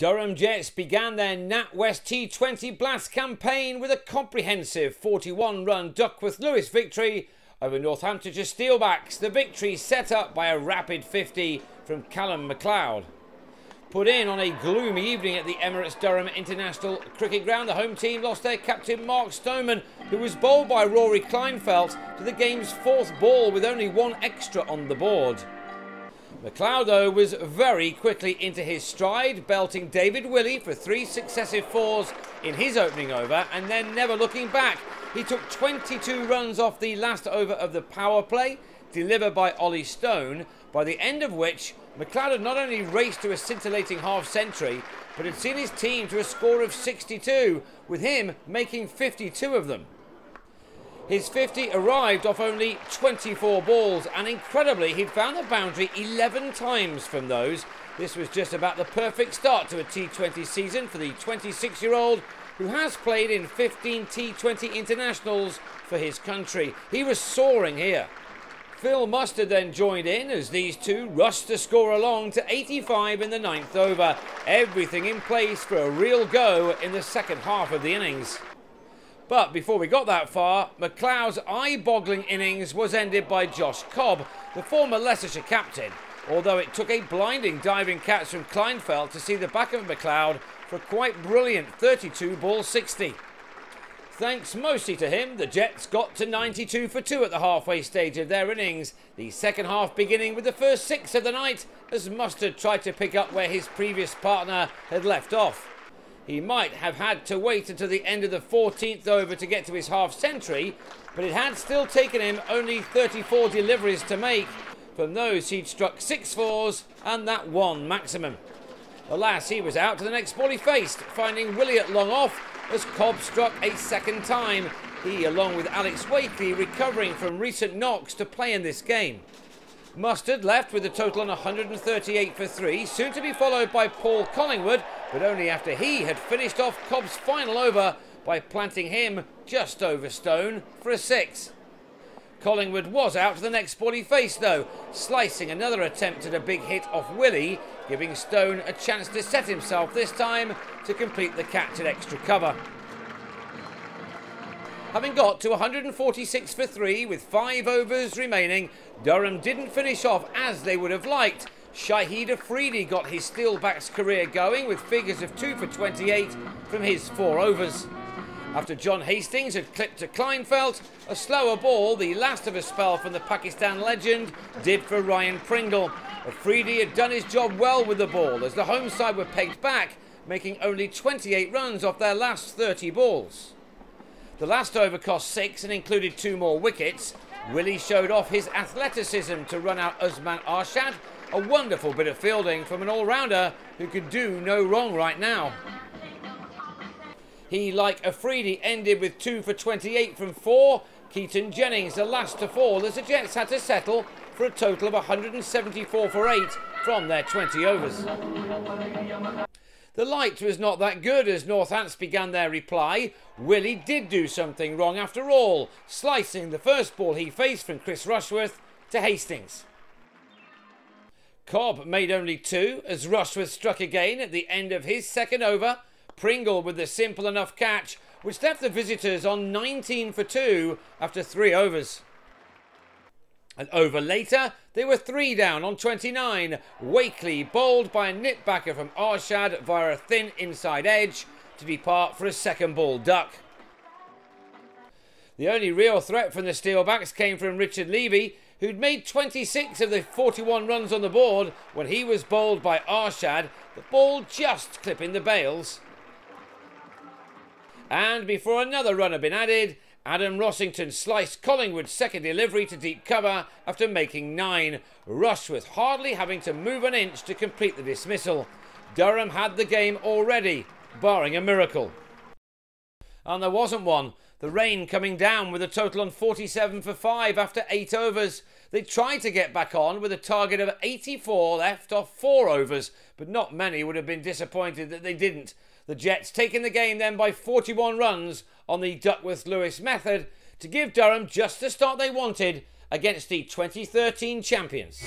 Durham Jets began their NatWest T20 Blast campaign with a comprehensive 41-run Duckworth Lewis victory over Northamptonshire Steelbacks, the victory set up by a rapid 50 from Callum MacLeod. Put in on a gloomy evening at the Emirates Durham International Cricket Ground, the home team lost their captain Mark Stoneman, who was bowled by Rory Kleinfeldt to the game's fourth ball with only one extra on the board. MacLeod, though, was very quickly into his stride, belting David Willey for 3 successive fours in his opening over, and then never looking back. He took 22 runs off the last over of the power play, delivered by Ollie Stone, by the end of which MacLeod had not only raced to a scintillating half-century, but had seen his team to a score of 62, with him making 52 of them. His 50 arrived off only 24 balls, and incredibly, he'd found the boundary 11 times from those. This was just about the perfect start to a T20 season for the 26-year-old, who has played in 15 T20 internationals for his country. He was soaring here. Phil Mustard then joined in as these two rushed the score along to 85 in the 9th over. Everything in place for a real go in the second half of the innings. But before we got that far, MacLeod's eye-boggling innings was ended by Josh Cobb, the former Leicestershire captain, although it took a blinding diving catch from Kleinfeldt to see the back of MacLeod for a quite brilliant 32 ball 60. Thanks mostly to him, the Jets got to 92 for 2 at the halfway stage of their innings, the second half beginning with the first 6 of the night as Mustard tried to pick up where his previous partner had left off. He might have had to wait until the end of the 14th over to get to his half-century, but it had still taken him only 34 deliveries to make. From those he'd struck 6 fours and that one maximum. Alas, he was out to the next ball he faced, finding Willey at long off as Cobb struck a second time. He, along with Alex Wakely, recovering from recent knocks to play in this game. Mustard left with a total on 138 for 3, soon to be followed by Paul Collingwood, but only after he had finished off Cobb's final over by planting him just over Stone for a 6. Collingwood was out to the next ball he faced though, slicing another attempt at a big hit off Willey, giving Stone a chance to set himself this time to complete the catch at extra cover. Having got to 146 for 3 with 5 overs remaining, Durham didn't finish off as they would have liked. Shahid Afridi got his Steelbacks career going with figures of 2 for 28 from his 4 overs. After John Hastings had clipped to Kleinfeldt, a slower ball, the last of a spell from the Pakistan legend, did for Ryan Pringle. Afridi had done his job well with the ball as the home side were pegged back, making only 28 runs off their last 30 balls. The last over cost 6 and included 2 more wickets. Willey showed off his athleticism to run out Usman Arshad, a wonderful bit of fielding from an all-rounder who could do no wrong right now. He, like Afridi, ended with 2 for 28 from 4. Keaton Jennings the last to fall as the Jets had to settle for a total of 174 for 8 from their 20 overs. The light was not that good as Northants began their reply. Willey did do something wrong after all, slicing the first ball he faced from Chris Rushworth to Hastings. Cobb made only 2 as Rushworth struck again at the end of his second over. Pringle with the simple enough catch, which left the visitors on 19 for 2 after 3 overs. An over later, they were 3 down on 29. Wakely bowled by a nip-backer from Arshad via a thin inside edge to depart for a second ball duck. The only real threat from the Steelbacks came from Richard Levy, who'd made 26 of the 41 runs on the board when he was bowled by Arshad, the ball just clipping the bails. And before another run had been added, Adam Rossington sliced Collingwood's second delivery to deep cover after making 9. Rushworth hardly having to move an inch to complete the dismissal. Durham had the game already, barring a miracle. And there wasn't one. The rain coming down with a total on 47 for 5 after 8 overs. They tried to get back on with a target of 84 left off 4 overs, but not many would have been disappointed that they didn't. The Jets taking the game then by 41 runs on the Duckworth Lewis method to give Durham just the start they wanted against the 2013 champions.